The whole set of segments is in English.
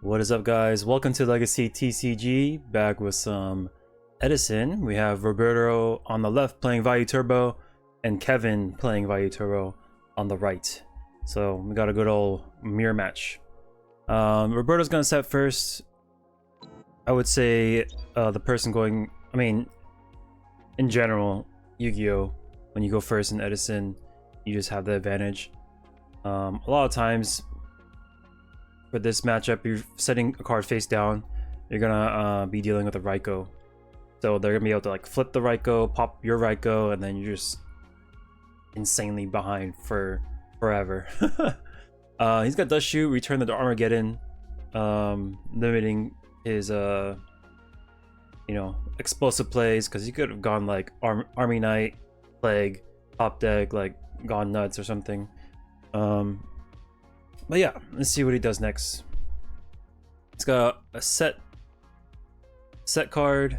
What is up, guys? Welcome to Legacy TCG, back with some Edison. We have Roberto on the left playing Vayu Turbo and Kevin playing Vayu Turbo on the right. So we got a good old mirror match. Roberto's gonna set first. I would say the person going, in general, Yugioh, when you go first in Edison, you just have the advantage. A lot of times for this matchup, you're setting a card face down, you're gonna be dealing with a Raiko. So they're gonna be able to like flip the Raiko, pop your Raiko, and then you're just insanely behind for forever. He's got Dust Shoot, Return the Armageddon, limiting his explosive plays, because he could have gone like Army Knight, Plague, top deck, like gone nuts or something. But yeah, let's see what he does next. It's got a set card.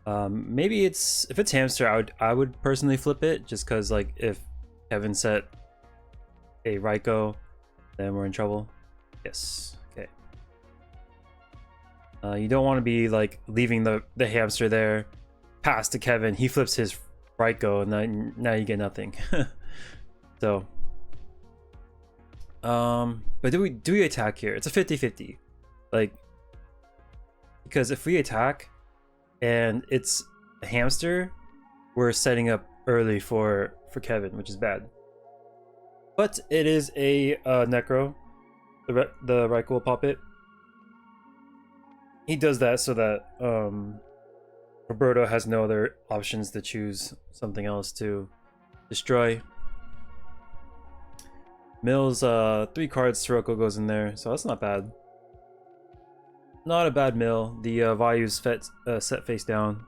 Maybe if it's Hamster, I would personally flip it, just because like if Kevin set a Raiko, then we're in trouble. Yes. Okay. You don't want to be like leaving the Hamster there, pass to Kevin, he flips his Raiko, and now you get nothing. So but do we attack here? It's a 50-50, like, because if we attack and it's a Hamster, we're setting up early for Kevin, which is bad. But it is a Necro. The Raiko will pop it. He does that so that Roberto has no other options to choose something else to destroy. Mills 3 cards, Sirocco goes in there, so that's not bad. Not a bad mill. The Vayu's set face down.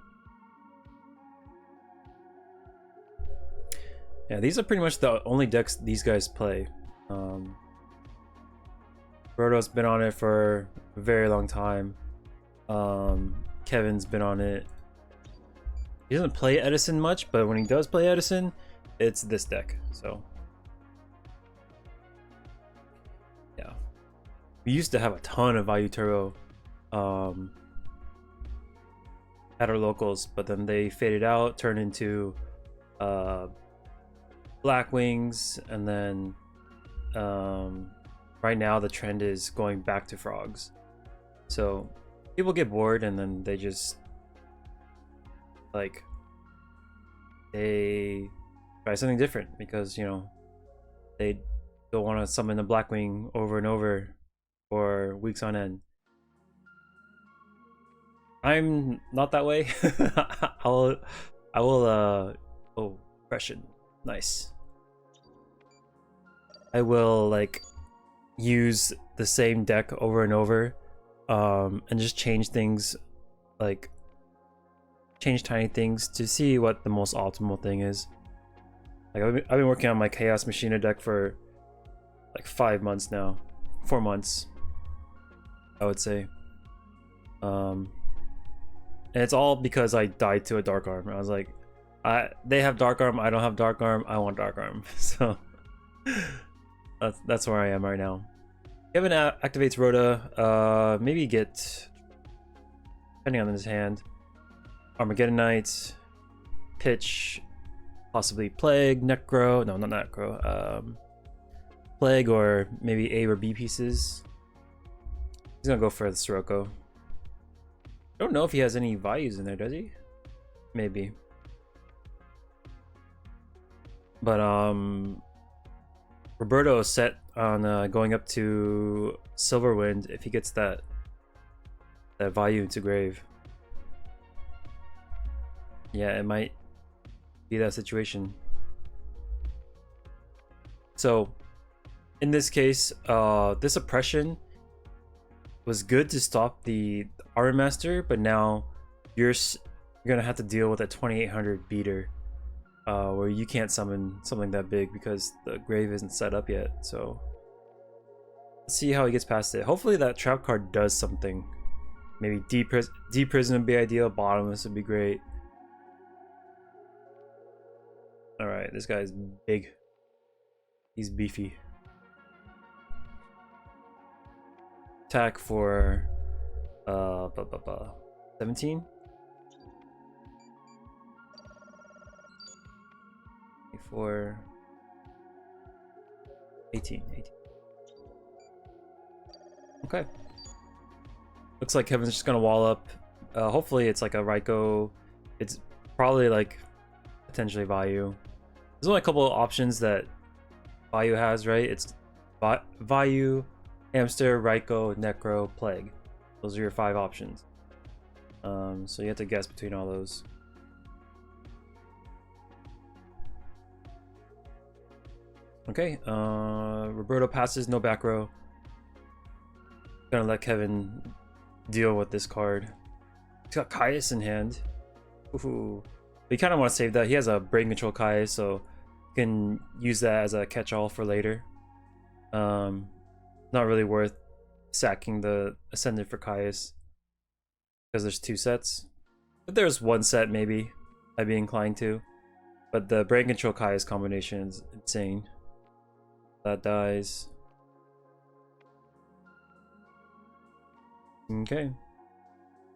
Yeah, these are pretty much the only decks these guys play. Roberto's been on it for a very long time. Kevin's been on it. He doesn't play Edison much, but when he does play Edison, it's this deck. So yeah, we used to have a ton of Vayu Turbo at our locals, but then they faded out, turned into Black Wings, and then right now the trend is going back to frogs. So people get bored and then they just like they try something different, because they don't want to summon the Blackwing over and over for weeks on end. I'm not that way. I will oh, oppression, nice. I will like use the same deck over and over, and just change things, like change tiny things to see what the most optimal thing is. Like I've been working on my Chaos Machina deck for like 5 months now, 4 months, I would say. And it's all because I died to a Dark Arm. I was like, they have Dark Arm, I don't have Dark Arm, I want Dark Arm. So that's where I am right now. Kevin activates Rhoda. Maybe get, depending on his hand, Armageddon Knight, pitch, possibly Plague, Necro. No, not Necro. Plague, or maybe A or B pieces. He's gonna go for the Sirocco. I don't know if he has any Vayus in there, does he? Maybe. But Roberto is set on going up to Silverwind if he gets that Vayu into grave. Yeah, it might be that situation. So in this case, this oppression was good to stop the Armor Master, but now you're gonna have to deal with a 2800 beater, where you can't summon something that big because the grave isn't set up yet. So let's see how he gets past it. Hopefully that trap card does something. Maybe Deep Prison would be ideal, Bottomless would be great. Alright, this guy's big. He's beefy. Attack for 17. 24. 18. Okay. Looks like Kevin's just gonna wall up. Hopefully it's like a Raiko. It's probably like potentially Vayu. There's only a couple of options that Vayu has, right? It's Vayu, Hamster, Raiko, Necro, Plague. Those are your 5 options. So you have to guess between all those. Okay, Roberto passes, no back row. Gonna let Kevin deal with this card. He's got Caius in hand. Ooh. We kind of want to save that. He has a brain control Caius, so you can use that as a catch-all for later. Not really worth sacking the Ascendant for Caius because there's 2 sets. If there's 1 set, maybe I'd be inclined to. But the brain control Caius combination is insane. That dies. Okay.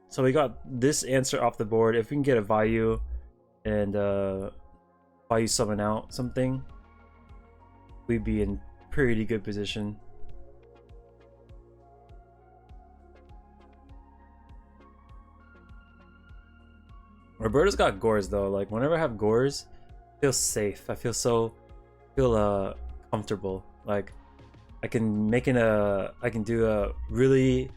So we got this answer off the board. If we can get a Vayu and Vayu summon out something, we'd be in pretty good position. Roberto's got Gores though. Like whenever I have Gores, I feel safe. I feel comfortable. Like I can do a really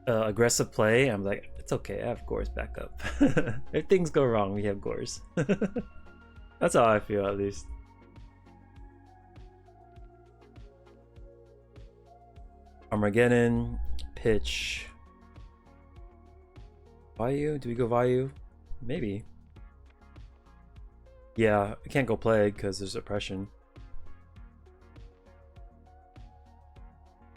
aggressive play. I'm like, it's okay, I have Gores back up. If things go wrong, we have Gores. That's how I feel, at least. Armageddon, pitch. Vayu? Do we go Vayu? Maybe. Yeah, I can't go Plague because there's oppression.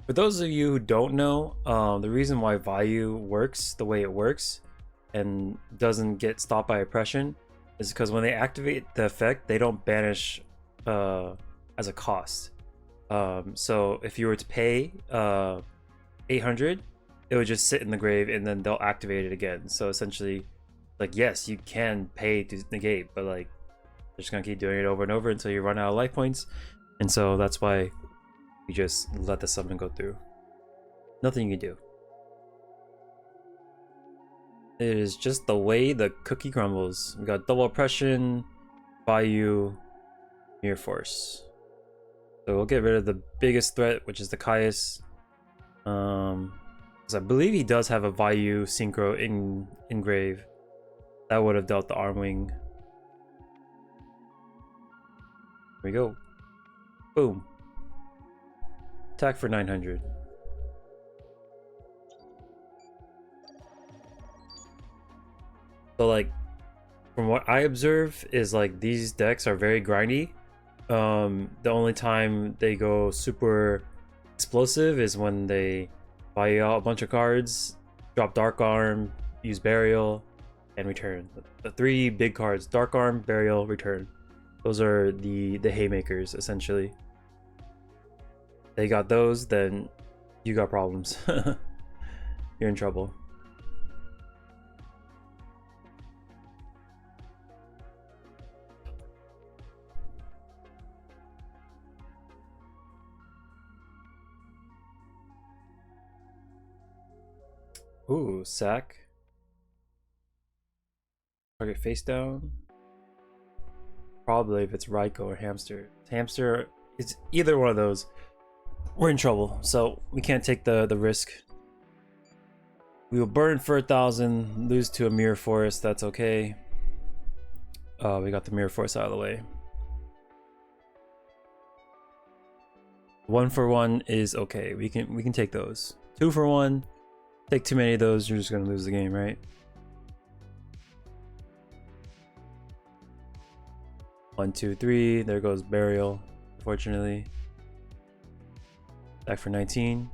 For those of you who don't know, the reason why Vayu works the way it works and doesn't get stopped by oppression is because when they activate the effect, they don't banish as a cost. So if you were to pay 800, it would just sit in the grave and then they'll activate it again. So essentially, like, yes, you can pay to negate, but like they're just gonna keep doing it over and over until you run out of life points. And so that's why you just let the summon go through. Nothing you can do. It is just the way the cookie crumbles. We got double oppression, Vayu, Mirror Force. So we'll get rid of the biggest threat, which is the Caius. Because I believe he does have a Vayu Synchro in grave. That would have dealt the arm wing. Here we go. Boom. Attack for 900. So like, from what I observe is like these decks are very grindy. The only time they go super explosive is when they buy out a bunch of cards, drop Dark Arm, use Burial, and return. The 3 big cards: Dark Arm, Burial, Return. Those are the haymakers essentially. They got those, then you got problems. You're in trouble. Ooh, sack. Target face down. Probably if it's Raiko or Hamster. Hamster, it's either one of those. We're in trouble, so we can't take the risk. We will burn for 1,000, lose to a Mirror Force. That's okay. We got the Mirror Force out of the way. 1 for 1 is okay. We can take those. 2 for 1. Take too many of those, you're just gonna lose the game, right? 1, 2, 3. There goes Burial, unfortunately. Back for 19.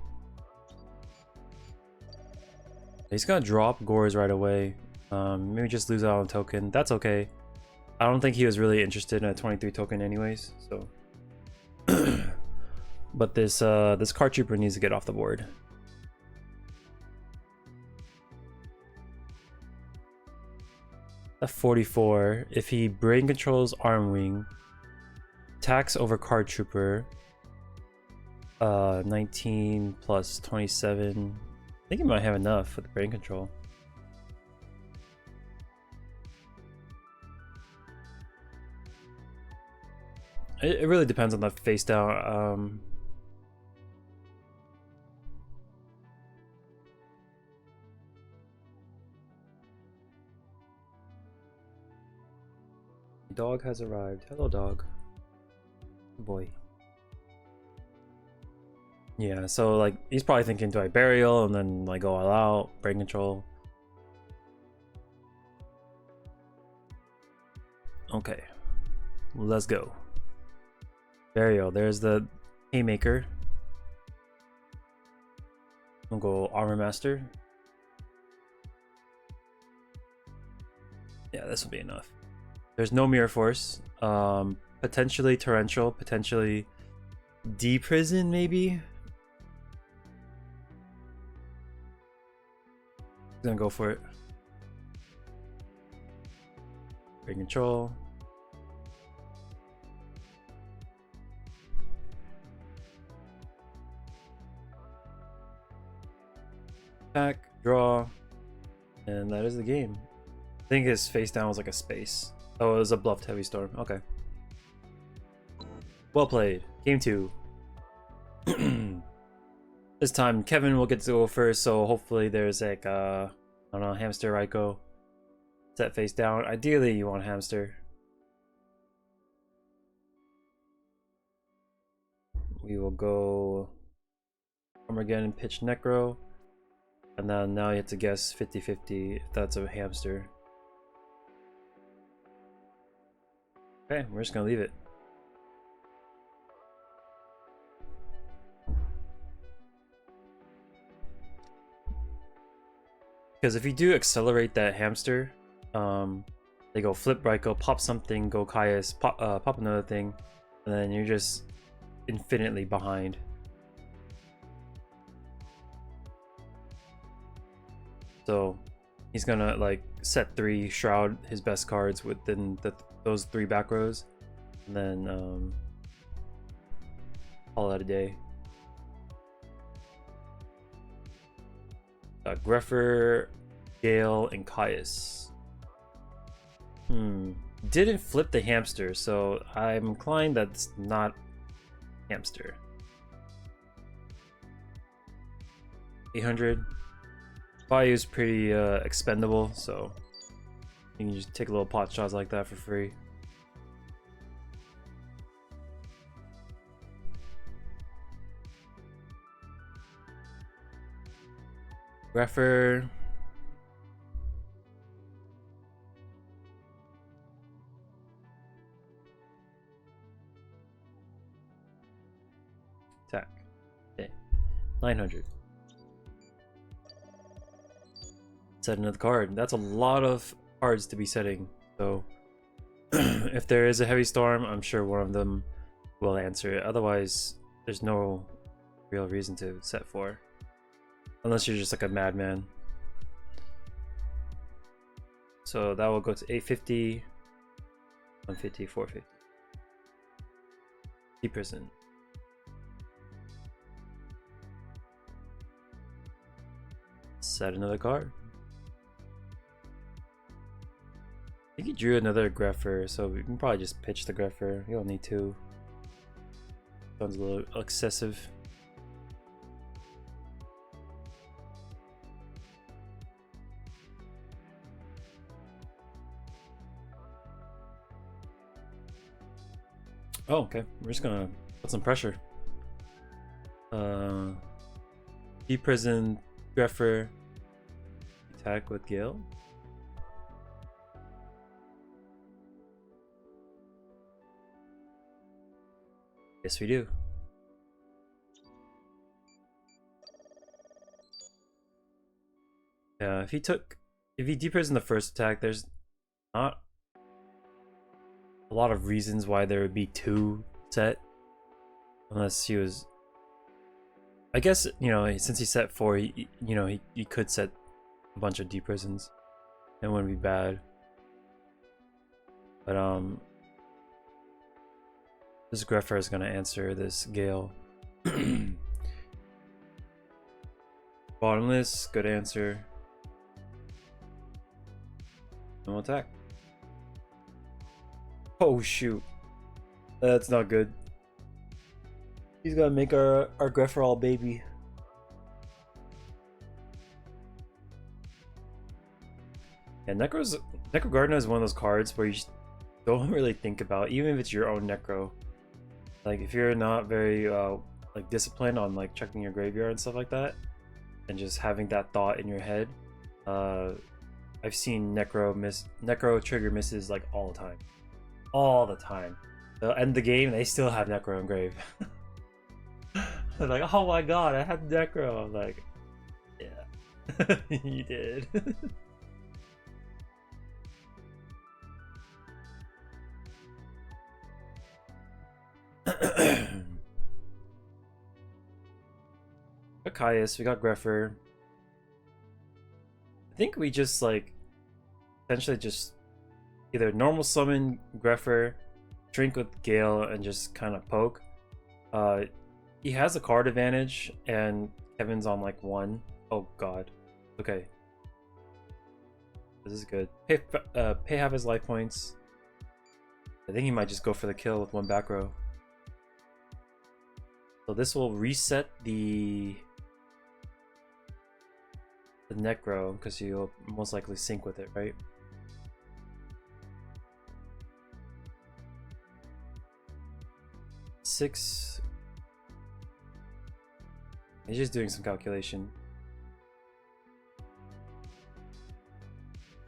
He's gonna drop Gores right away. Maybe just lose out on token. That's okay. I don't think he was really interested in a 23 token anyways, so But this card trooper needs to get off the board. At 44, if he brain controls Arm Wing, attacks over card trooper, 19 plus 27. I think he might have enough with the brain control. It really depends on the face down. Dog has arrived. Hello, dog. Good boy. Yeah, so like he's probably thinking, do I burial and then like go all out, brain control? Okay, let's go. Burial. There's the haymaker. We'll go armor master. Yeah, this will be enough. There's no mirror force. Potentially torrential, potentially deprison maybe. Gonna go for it. Brain control. Attack, draw, and that is the game. I think his face down was like a space. Oh, it was a bluffed heavy storm. Okay. Well played. Game 2. This time Kevin will get to go first, so hopefully there's like I don't know, hamster Raiko. Set face down. Ideally you want hamster. We will go Armageddon, pitch Necro. And then now you have to guess 50-50 if that's a hamster. Okay, we're just gonna leave it. Because if you do accelerate that hamster, they go flip Raiko, pop something, go Caius, pop another thing, and then you're just infinitely behind. So he's gonna like set 3, shroud his best cards within those 3 back rows, and then call it a day. Greffer, Gale, and Caius. Didn't flip the hamster, so I'm inclined that's not hamster. 800. Vayu's pretty expendable, so you can just take a little pot shots like that for free. Greffer. Attack. Okay. 900. Set another card. That's a lot of cards to be setting. So if there is a heavy storm, I'm sure one of them will answer it. Otherwise, there's no real reason to set 4. Unless you're just like a madman. So that will go to 850, 150, 450. Deprison. Set another card. I think he drew another Greffer, so we can probably just pitch the Greffer. You don't need 2. Sounds a little excessive. Oh, okay. We're just gonna put some pressure. Deprison, Greffer, attack with Gale. Yes, we do. Yeah, if he deprison the first attack, there's not a lot of reasons why there would be 2 set, unless he was I guess, you know, since he set 4, you know, he could set a bunch of deep prisons. It wouldn't be bad. But this Greffer is gonna answer this Gale. Bottomless, good answer. No attack. Oh shoot. That's not good. He's gonna make our Greffer all baby. And Necro Gardener is one of those cards where you just don't really think about, even if it's your own Necro. Like if you're not very like disciplined on like checking your graveyard and stuff like that, and just having that thought in your head, I've seen Necro trigger misses like all the time. All the time. They'll end the game, they still have Necro in grave. They're like, oh my god, I had Necro. I'm like, yeah, you did. We got Caius, we got Greffer. I think we just like essentially just either normal summon Greffer, drink with Gale, and just kind of poke. He has a card advantage, and Kevin's on like 1. Oh god. Okay. This is good. Pay half his life points. I think he might just go for the kill with 1 back row. So this will reset the Necro, because you'll most likely sync with it, right? Six. He's just doing some calculation.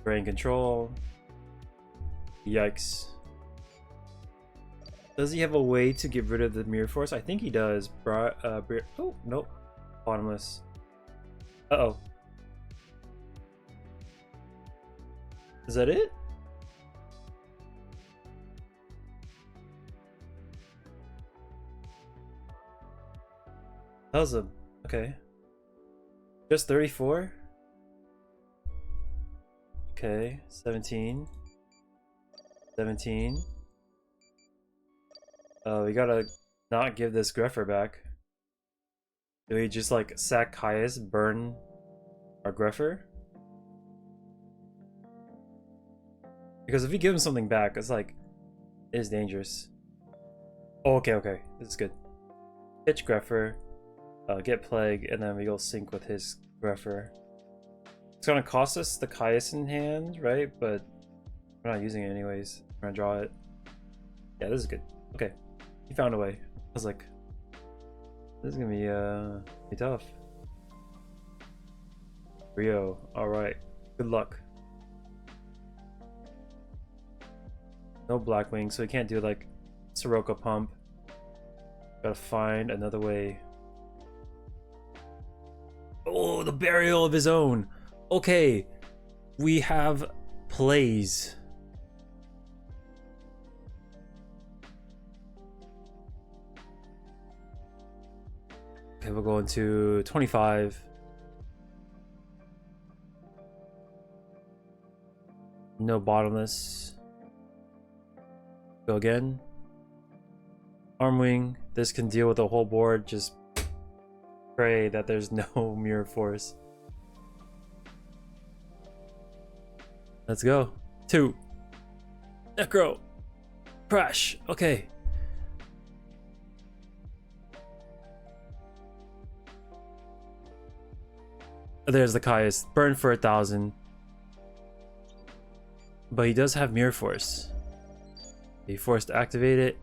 Brain control. Yikes. Does he have a way to get rid of the Mirror Force? I think he does. Oh, nope. Bottomless. Uh-oh. Is that it? That was a... okay. Just 34? Okay, 17. 17. We gotta not give this Greffer back. Do we just like sack Caius, burn our Greffer? Because if we give him something back, it's like, it is dangerous. Oh, okay, this is good. Pitch Greffer, get Plague, and then we go sync with his Greffer. It's gonna cost us the Caius in hand, right? But we're not using it anyways. We're gonna draw it. Yeah, this is good. Okay, he found a way. I was like, this is gonna be tough. Rio, all right, good luck. No Blackwing, so we can't do like Soroka Pump. Gotta find another way. Oh, the Burial of his own. Okay, we have plays. Okay, we'll go into 25. No Bottomless. Go again. Armwing. This can deal with the whole board. Just pray that there's no Mirror Force. Let's go. 2. Necro. Crash. Okay. There's the Caius. Burn for 1,000. But he does have Mirror Force. He forced to activate it.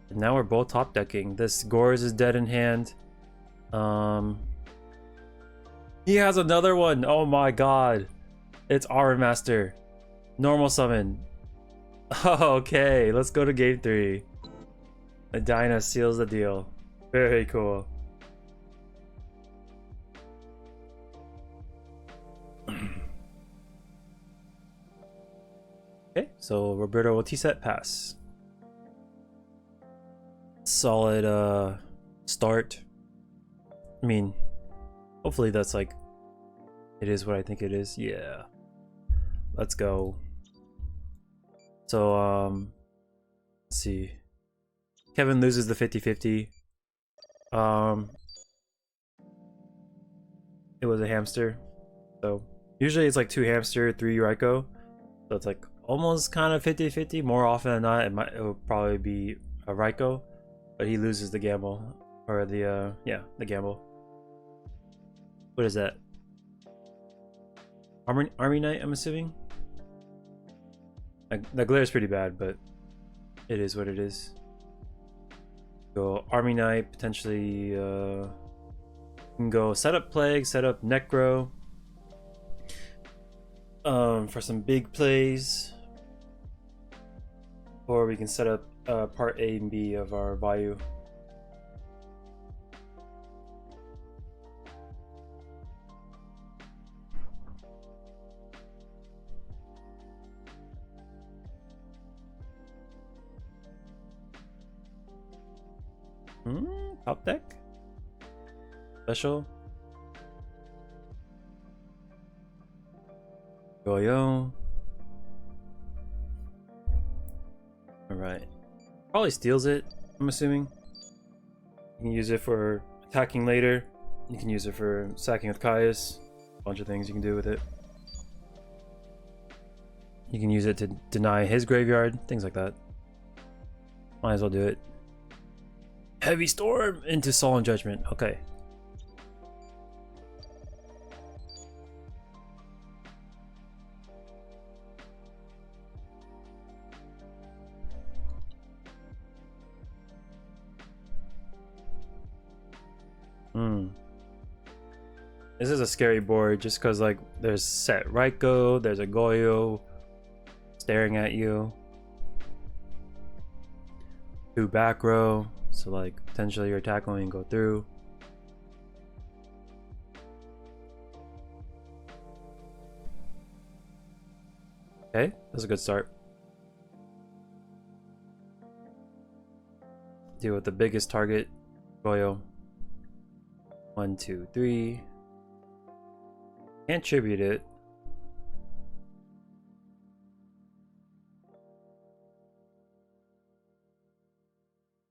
And now we're both top decking. This Gores is dead in hand. He has another one. Oh my god. It's Aura Master. Normal summon. Okay, let's go to game 3. Edina seals the deal. Very cool. Okay, so Roberto will T-set pass. Solid start. I mean, hopefully that's like, it is what I think it is. Yeah. Let's go. So, let's see. Kevin loses the 50-50. It was a hamster. So, usually it's like 2 hamster, 3 Raiko. So it's like almost kind of 50-50. More often than not, it will probably be a Raiko. But he loses the gamble. Or the, yeah, the gamble. What is that? Army Knight, I'm assuming? The glare is pretty bad, but it is what it is. Go Army Knight, potentially, can go set up Plague, set up Necro. For some big plays. Or we can set up part A and B of our Vayu. Top deck? Special? Yugioh. Alright. Probably steals it, I'm assuming. You can use it for attacking later. You can use it for sacking with Caius. A bunch of things you can do with it. You can use it to deny his graveyard, things like that. Might as well do it. Heavy Storm into Solemn Judgment. Okay. This is a scary board just because like there's set Raiko, there's a Goyo staring at you. 2 back row, so like potentially your attack won't even go through. Okay, that's a good start. Deal with the biggest target, Goyo. 1, 2, 3. Can't tribute it.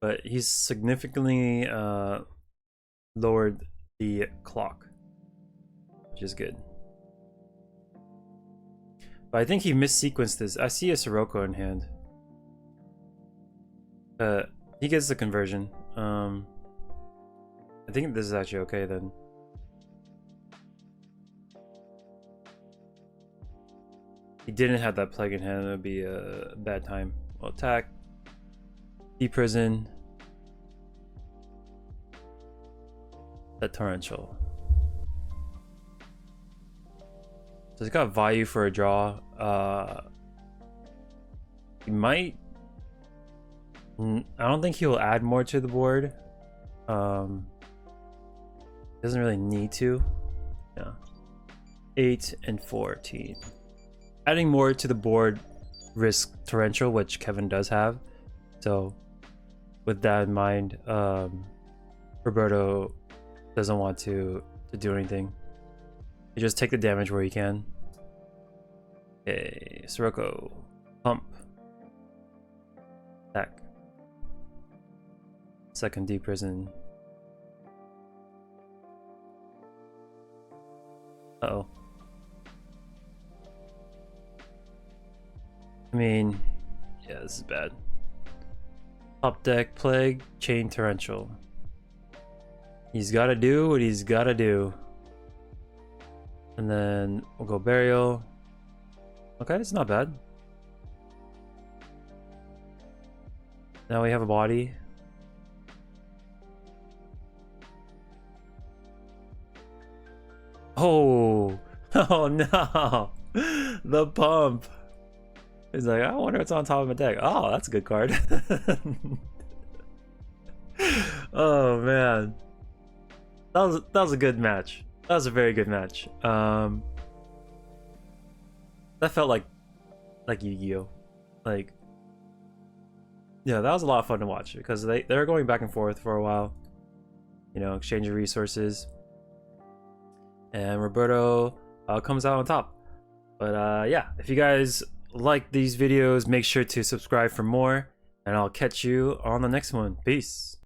But he's significantly lowered the clock, which is good. But I think he missequenced this. I see a Sirocco in hand. He gets the conversion. I think this is actually okay then. He didn't have that plague in hand, it would be a bad time. Well, attack. Deprison. That torrential. So he's got Vayu for a draw. He might. I don't think he'll add more to the board. Doesn't really need to. Yeah. 8 and 14. Adding more to the board risks torrential, which Kevin does have. So with that in mind, Roberto doesn't want to do anything. You just take the damage where you can. Okay, Sirocco. Pump. Attack. Second deep prison. Uh-oh. I mean, yeah, this is bad. Top deck, Plague, Chain Torrential. He's gotta do what he's gotta do. And then we'll go Burial. Okay, it's not bad. Now we have a body. Oh, oh no. The pump. He's like, I wonder what's on top of my deck. Oh, that's a good card. Oh man. That was a good match. That was a very good match. That felt like Yu-Gi-Oh. Like, yeah, that was a lot of fun to watch because they were going back and forth for a while. you know, exchanging resources. And Roberto comes out on top. But yeah, if you guys like these videos, make sure to subscribe for more, and I'll catch you on the next one. Peace.